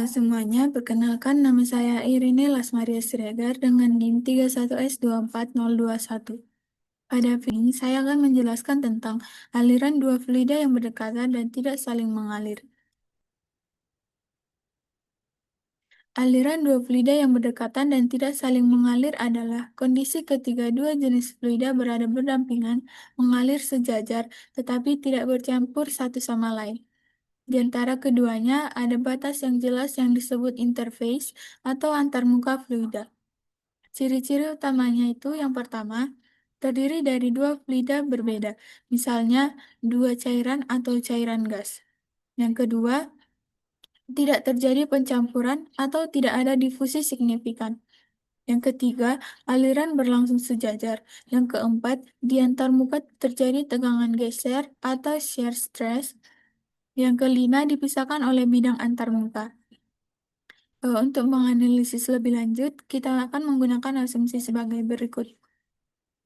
Halo semuanya, perkenalkan nama saya Irene Lasmaria Siregar dengan NIM 31S24021. Pada video ini, saya akan menjelaskan tentang aliran dua fluida yang berdekatan dan tidak saling mengalir. Aliran dua fluida yang berdekatan dan tidak saling mengalir adalah kondisi ketika dua jenis fluida berada berdampingan, mengalir sejajar, tetapi tidak bercampur satu sama lain. Di antara keduanya, ada batas yang jelas yang disebut interface atau antarmuka fluida. Ciri-ciri utamanya itu yang pertama, terdiri dari dua fluida berbeda, misalnya dua cairan atau cairan gas. Yang kedua, tidak terjadi pencampuran atau tidak ada difusi signifikan. Yang ketiga, aliran berlangsung sejajar. Yang keempat, di antarmuka terjadi tegangan geser atau shear stress. Yang kelima, dipisahkan oleh bidang antarmuka. Untuk menganalisis lebih lanjut, kita akan menggunakan asumsi sebagai berikut.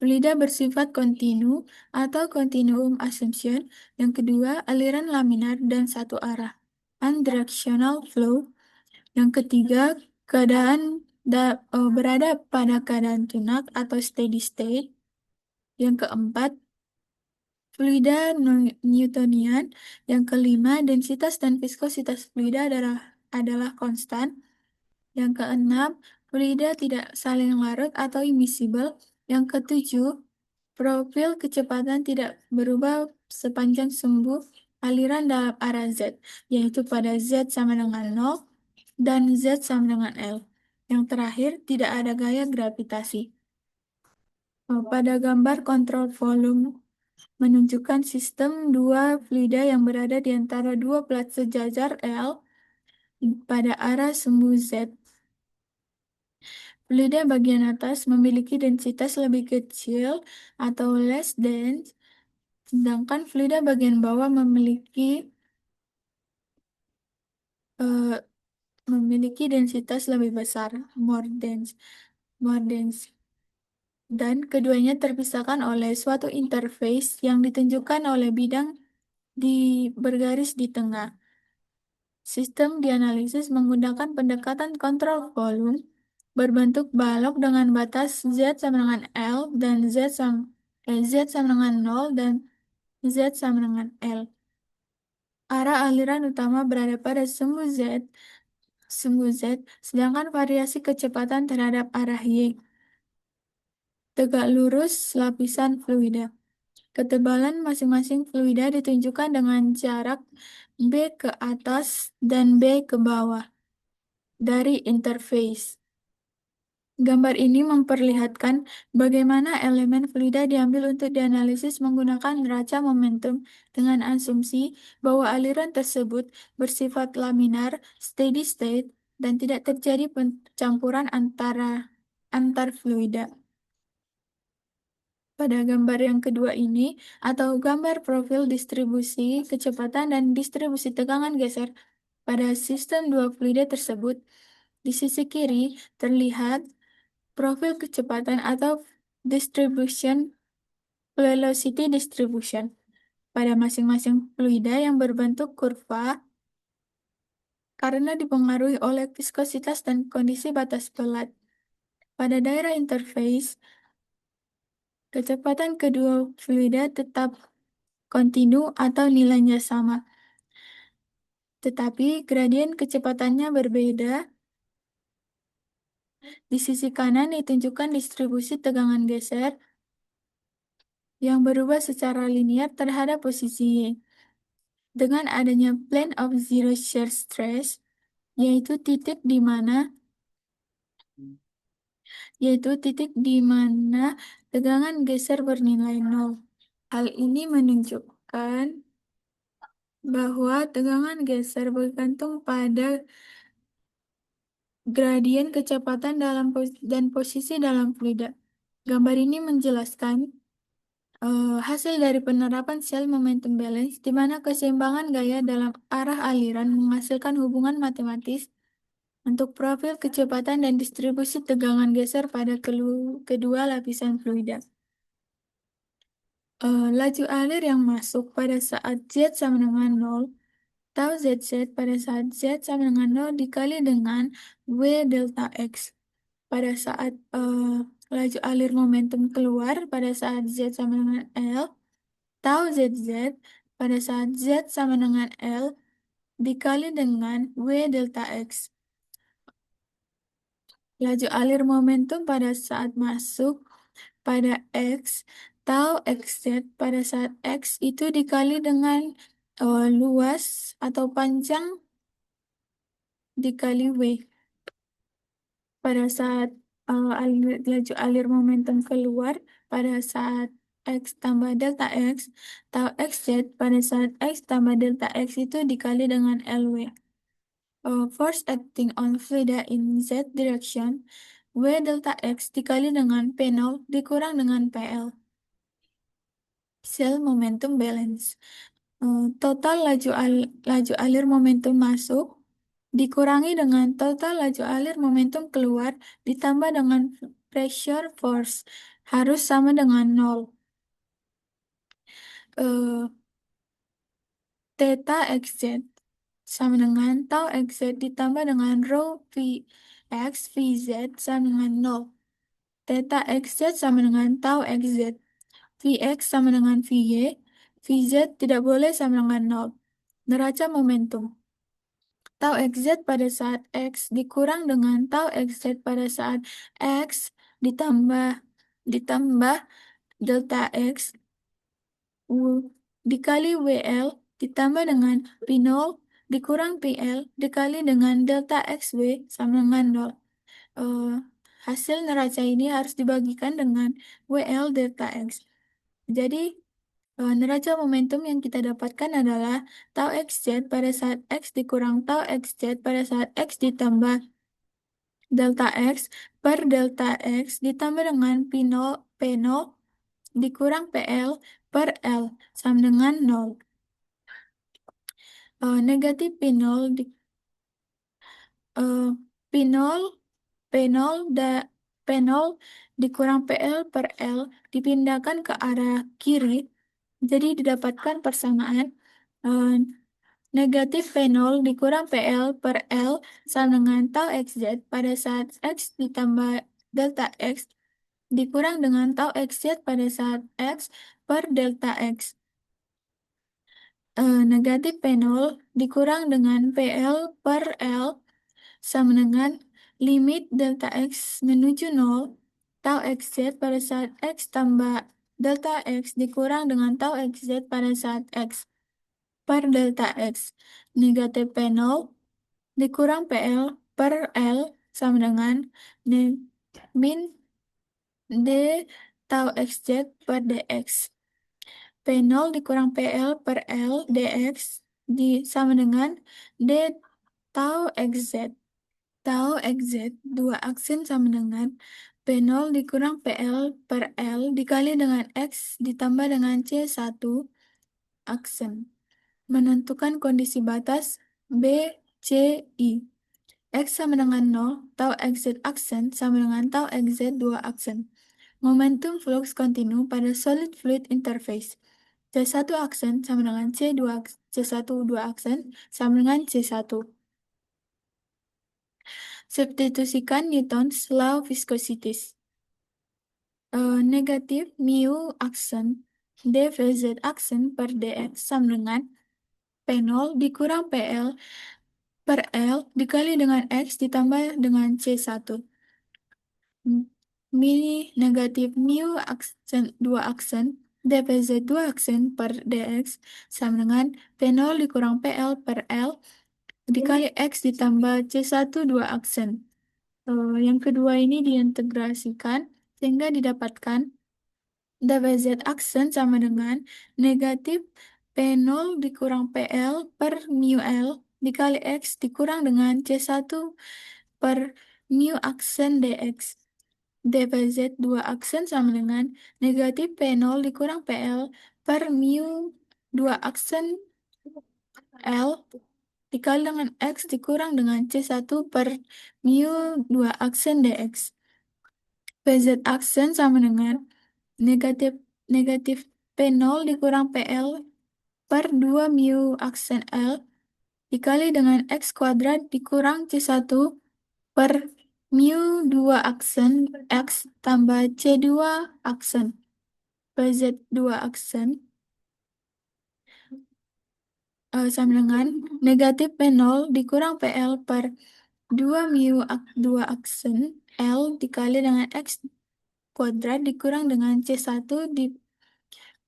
Fluida bersifat kontinu atau continuum assumption. Yang kedua, aliran laminar dan satu arah. Unidirectional flow. Yang ketiga, berada pada keadaan tunak atau steady state. Yang keempat, fluida Newtonian. Yang kelima, densitas dan viskositas fluida adalah konstan. Yang keenam, fluida tidak saling larut atau immiscible. Yang ketujuh, profil kecepatan tidak berubah sepanjang sumbu aliran dalam arah Z, yaitu pada Z sama dengan 0 dan Z sama dengan L. Yang terakhir, tidak ada gaya gravitasi. Pada gambar kontrol volume menunjukkan sistem dua fluida yang berada di antara dua plat sejajar L pada arah sumbu Z. Fluida bagian atas memiliki densitas lebih kecil atau less dense, sedangkan fluida bagian bawah eh, memiliki densitas lebih besar, more dense. Dan keduanya terpisahkan oleh suatu interface yang ditunjukkan oleh bidang bergaris di tengah. Sistem dianalisis menggunakan pendekatan kontrol volume berbentuk balok dengan batas Z sama dengan L dan Z sama dengan 0 dan Z sama dengan L. Arah aliran utama berada pada sumbu Z, sedangkan variasi kecepatan terhadap arah Y. Tegak lurus lapisan fluida. Ketebalan masing-masing fluida ditunjukkan dengan jarak B ke atas dan B ke bawah dari interface. Gambar ini memperlihatkan bagaimana elemen fluida diambil untuk dianalisis menggunakan neraca momentum dengan asumsi bahwa aliran tersebut bersifat laminar, steady state, dan tidak terjadi pencampuran antar fluida. Pada gambar yang kedua ini, atau gambar profil distribusi kecepatan dan distribusi tegangan geser pada sistem dua fluida tersebut, di sisi kiri terlihat profil kecepatan atau distribution velocity distribution pada masing-masing fluida yang berbentuk kurva karena dipengaruhi oleh viskositas dan kondisi batas pelat. Pada daerah interface, kecepatan kedua fluida tetap kontinu atau nilainya sama, tetapi gradien kecepatannya berbeda. Di sisi kanan ditunjukkan distribusi tegangan geser yang berubah secara linear terhadap posisi Y. Dengan adanya plane of zero shear stress, yaitu titik di mana tegangan geser bernilai 0. Hal ini menunjukkan bahwa tegangan geser bergantung pada gradien kecepatan dan posisi dalam fluida. Gambar ini menjelaskan hasil dari penerapan cell momentum balance, di mana keseimbangan gaya dalam arah aliran menghasilkan hubungan matematis untuk profil kecepatan dan distribusi tegangan geser pada kedua lapisan fluida. Laju alir yang masuk pada saat Z sama dengan 0 Tau ZZ pada saat Z sama dengan 0 dikali dengan W delta X. Pada saat laju alir momentum keluar pada saat Z sama dengan L, tau ZZ pada saat Z sama dengan L dikali dengan W delta X. Laju alir momentum pada saat masuk pada X, tau XZ pada saat X itu dikali dengan luas atau panjang dikali W. Pada saat laju alir momentum keluar pada saat X tambah delta X, tau XZ pada saat X tambah delta X itu dikali dengan LW. Force acting on fluida in Z direction, W delta X dikali dengan P0 dikurang dengan PL. Cell momentum balance. Total laju alir momentum masuk dikurangi dengan total laju alir momentum keluar ditambah dengan pressure force harus sama dengan 0. Eh, Theta XZ sama dengan tau XZ ditambah dengan rho VX VZ sama dengan 0. Theta XZ sama dengan tau XZ. Vx sama dengan Vy. Vz tidak boleh sama dengan 0. Neraca momentum. Tau xz pada saat x dikurang dengan tau xz pada saat x ditambah ditambah delta x dikali WL ditambah dengan P0 dikurang PL dikali dengan delta XW sama dengan 0. Eh, Hasil neraca ini harus dibagikan dengan WL delta X. Jadi, neraca momentum yang kita dapatkan adalah tau XZ pada saat X dikurang tau XZ pada saat X ditambah delta X per delta X ditambah dengan P0 dikurang PL per L sama dengan 0. Negatif P0 eh, P0 P0 P0 dikurang PL per L dipindahkan ke arah kiri. Jadi didapatkan persamaan eh, negatif P0 dikurang PL per L sama dengan tau XZ pada saat X ditambah delta X dikurang dengan tau XZ pada saat X per delta X. Negatif P0 dikurang dengan PL per L sama dengan limit delta X menuju 0 tau XZ pada saat X tambah delta X dikurang dengan tau XZ pada saat X per delta X. Negatif P0 dikurang PL per L sama dengan min D tau XZ per DX. P0 dikurang PL per L DX sama dengan D tau XZ. Tau XZ dua aksen sama dengan P0 dikurang PL per L dikali dengan X ditambah dengan C1 aksen. Menentukan kondisi batas B, C, I. X sama dengan 0, tau XZ aksen sama dengan tau XZ dua aksen. Momentum flux kontinu pada solid fluid interface. C1 aksen sama dengan C1 dua aksen sama dengan C1. Substitusikan Newton's law viscosities. Negatif mu aksen dvz aksen per dx sama dengan P0 dikurang PL per L dikali dengan X ditambah dengan C1. Mini negatif mu aksen dua aksen dvz dua aksen per dx sama dengan P0 dikurang PL per L dikali X ditambah C1 dua aksen. Yang kedua ini diintegrasikan sehingga didapatkan dvz aksen sama dengan negatif P0 dikurang PL per mu L dikali X dikurang dengan C1 per mu aksen dx. dvz dua aksen sama dengan negatif P0 dikurang PL per mu dua aksen L dikali dengan X dikurang dengan C1 per mu dua aksen dx. PZ aksen sama dengan negatif negatif P0 dikurang PL per 2 mu aksen L dikali dengan X kuadrat dikurang C1 per mu 2 aksen X tambah C2 aksen PZ2 aksen sama dengan negatif P0 dikurang PL per 2 mu 2 aksen L dikali dengan X kuadrat dikurang dengan C1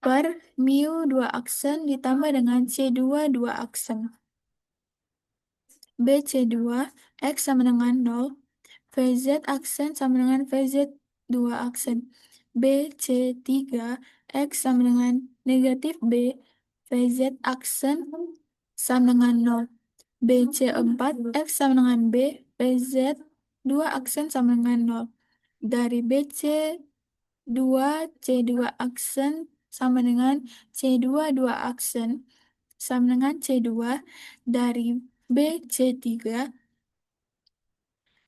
per mu 2 aksen ditambah dengan C2 2 aksen. BC2 X sama dengan 0, VZ aksen sama dengan VZ 2 aksen. BC3 X sama dengan negatif B, VZ aksen sama dengan 0. BC4 X sama dengan B, VZ 2 aksen sama dengan 0. Dari BC2, C2 aksen sama dengan C2 2 aksen sama dengan C2 dari BC3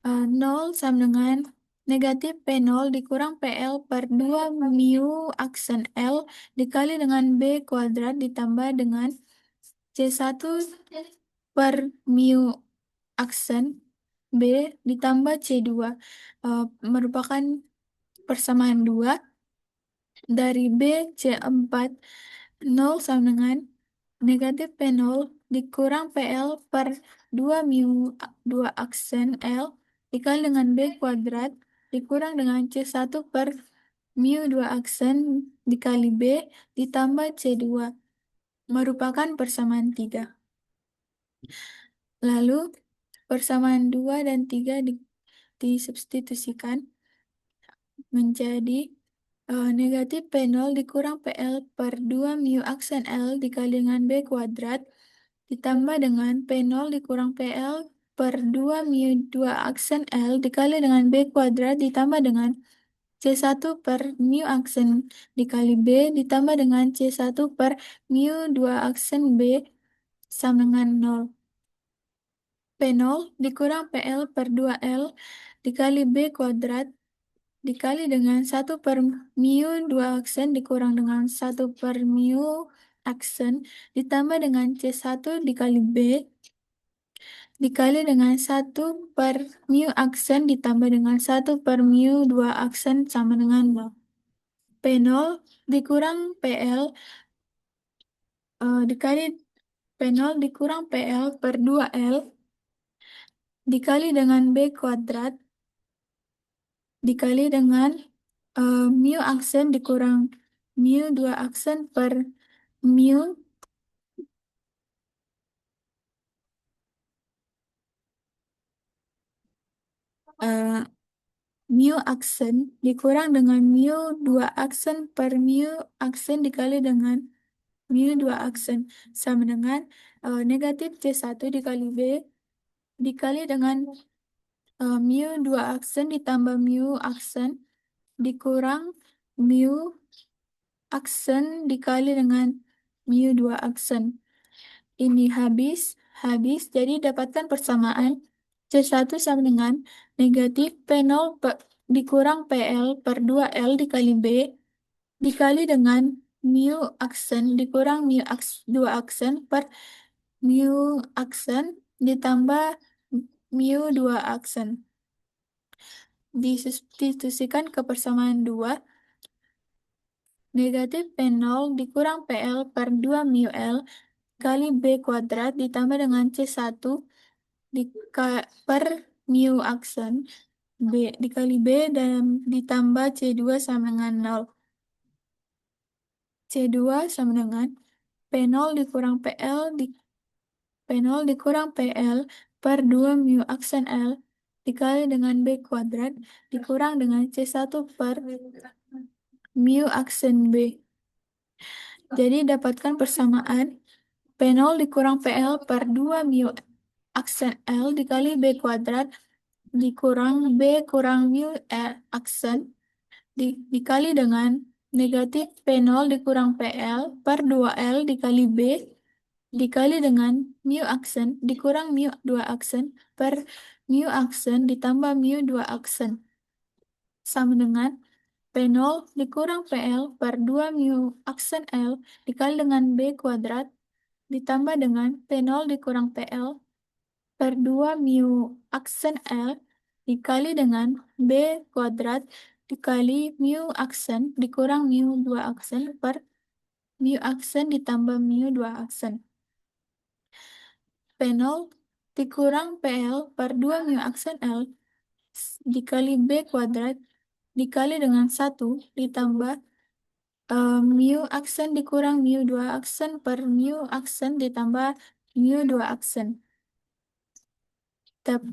0 sama dengan negatif P0 dikurang PL per 2 mu aksen L dikali dengan B kuadrat ditambah dengan C1 per mu aksen B ditambah C2 merupakan persamaan 2 dari B C4 0 sama dengan negatif P0 dikurang PL per 2 mu 2 aksen L dikali dengan B kuadrat dikurang dengan C1 per mu 2 aksen dikali B ditambah C2 merupakan persamaan 3. Lalu persamaan 2 dan 3 disubstitusikan menjadi negatif P0 dikurang PL per 2 mu aksen L dikali dengan B kuadrat ditambah dengan P0 dikurang PL per 2 mu 2 aksen L dikali dengan B kuadrat ditambah dengan C1 per mu aksen dikali B ditambah dengan C1 per mu 2 aksen B sama dengan 0. P0 dikurang PL per 2L dikali B kuadrat dikali dengan 1 per mu 2 aksen dikurang dengan 1 per mu aksen ditambah dengan C1 dikali B dikali dengan 1 per mu aksen ditambah dengan 1 per mu 2 aksen sama dengan 0. P0 dikurang PL dikali P0 dikurang PL per 2L dikali dengan B kuadrat dikali dengan mu aksen dikurang mu 2 aksen per mu eh, mu aksen dikurang dengan mu 2 aksen per mu aksen dikali dengan mu 2 aksen sama dengan negatif C1 dikali B dikali dengan mu 2 aksen ditambah mu aksen dikurang mu aksen dikali dengan mu 2 aksen. Ini habis. Jadi dapatkan persamaan C1 sama dengan negatif P0 dikurang PL per 2L dikali B dikali dengan mu aksen dikurang mu 2 aksen per mu aksen ditambah mu 2 aksen. Disubstitusikan ke persamaan 2, negatif P0 dikurang PL per 2 mu L kali B kuadrat ditambah dengan C1 per mu aksen B dikali B dan ditambah C2 sama dengan 0. C2 sama dengan P0 dikurang PL P0 dikurang PL per 2 mu aksen L dikali dengan B kuadrat dikurang dengan C1 per mu aksen B. Jadi dapatkan persamaan P0 dikurang PL per 2 mu aksen L dikali B kuadrat dikurang B kurang mu aksen dikali dengan negatif P0 dikurang PL per 2L dikali B dikali dengan mu aksen dikurang mu 2 aksen per mu aksen ditambah mu 2 aksen sama dengan P0 dikurang PL per 2 mu aksen L dikali dengan B kuadrat ditambah dengan P0 dikurang PL per 2 mu aksen L dikali dengan B kuadrat dikali mu aksen dikurang mu 2 aksen per mu aksen ditambah mu 2 aksen. P0 dikurang PL per 2 mu aksen L dikali B kuadrat dikali dengan 1 ditambah mu aksen dikurang mu 2 aksen per mu aksen ditambah mu 2 aksen.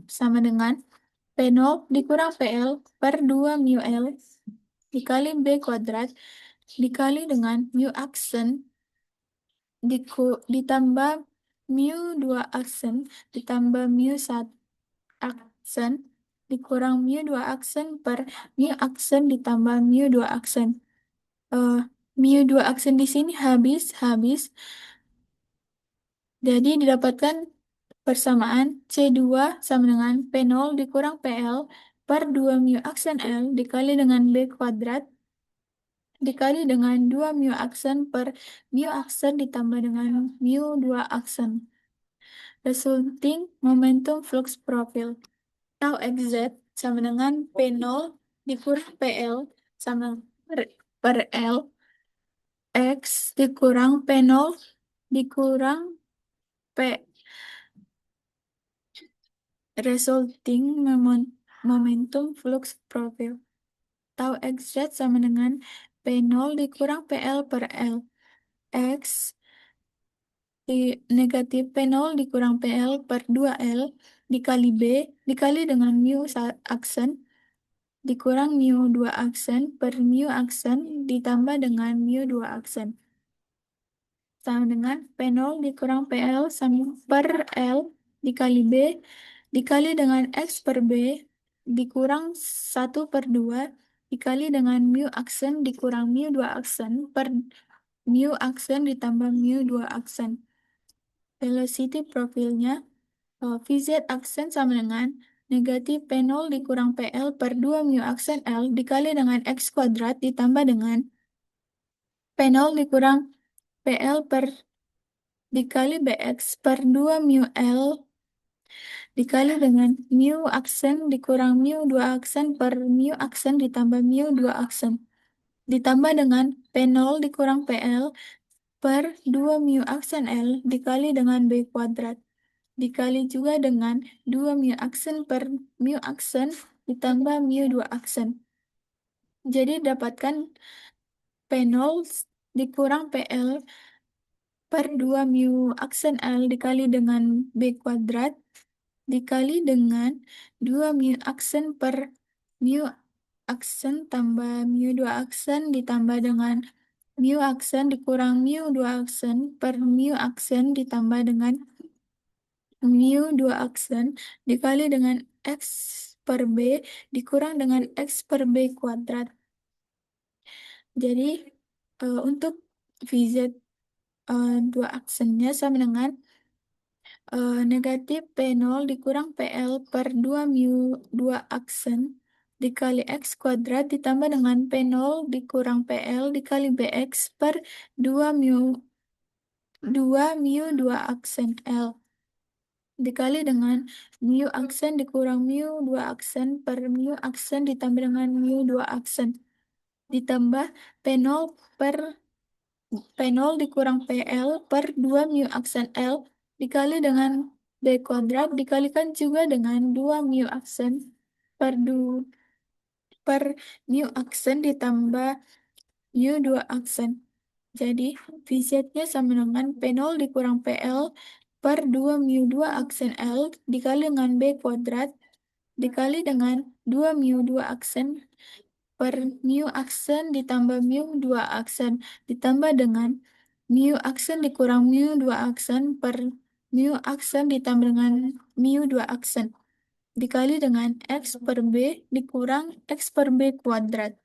Sama dengan P0 dikurang PL per 2 mu L dikali B kuadrat dikali dengan mu aksen ditambah mu 2 aksen ditambah mu 1 aksen dikurang mu 2 aksen per mu aksen ditambah mu 2 aksen. Mu 2 aksen di sini habis. Jadi didapatkan persamaan C2 sama dengan P0 dikurang PL per 2 mu aksen L dikali dengan B kuadrat dikali dengan 2 mu aksen per mu aksen ditambah dengan mu 2 aksen. Resulting momentum flux profile. Tau XZ sama dengan P0 dikurang PL sama per L X dikurang P0 dikurang P resulting momentum flux profile. Tau XZ sama dengan P0 dikurang PL per L. X negatif P0 dikurang PL per 2L dikali B dikali dengan mu aksen dikurang mu 2 aksen per mu aksen ditambah dengan mu 2 aksen. Sama dengan P0 dikurang PL sama per L dikali B dikali dengan X per B dikurang 1 per 2 dikali dengan mu aksen dikurang mu 2 aksen per mu aksen ditambah mu 2 aksen. Velocity profilnya VZ aksen sama dengan negatif P0 dikurang PL per 2 mu aksen L dikali dengan X kuadrat ditambah dengan P0 dikurang PL per dikali BX per 2 mu L dikali dengan mu aksen dikurang mu 2 aksen per mu aksen ditambah mu 2 aksen ditambah dengan P0 dikurang PL per 2 mu aksen L dikali dengan B kuadrat dikali juga dengan 2 mu aksen per mu aksen ditambah mu 2 aksen. Jadi dapatkan P0 dikurang PL per 2 mu aksen L dikali dengan B kuadrat dikali dengan 2 mu aksen per mu aksen tambah mu 2 aksen ditambah dengan mu aksen dikurang mu 2 aksen per mu aksen ditambah dengan mu 2 aksen dikali dengan X per B dikurang dengan X per B kuadrat. Jadi untuk VZ 2 aksennya sama dengan negatif P0 dikurang PL per 2 mu 2 aksen dikali X kuadrat ditambah dengan P0 dikurang PL dikali BX per 2 mu 2 aksen L dikali dengan mu aksen dikurang mu 2 aksen per mu aksen ditambah dengan mu 2 aksen ditambah P0 per P0 dikurang PL per 2 mu aksen L dikali dengan B kuadrat dikalikan juga dengan 2 mu aksen per mu aksen ditambah mu 2 aksen. Jadi VZ-nya sama dengan P0 dikurang PL per 2 mu 2 aksen L dikali dengan B kuadrat dikali dengan 2 mu 2 aksen per mu aksen ditambah mu 2 aksen ditambah dengan mu aksen dikurang mu 2 aksen per mu aksen ditambah dengan mu 2 aksen dikali dengan X per B dikurang X per B kuadrat.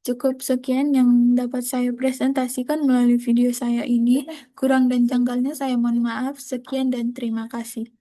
Cukup sekian yang dapat saya presentasikan melalui video saya ini. Kurang dan janggalnya saya mohon maaf. Sekian dan terima kasih.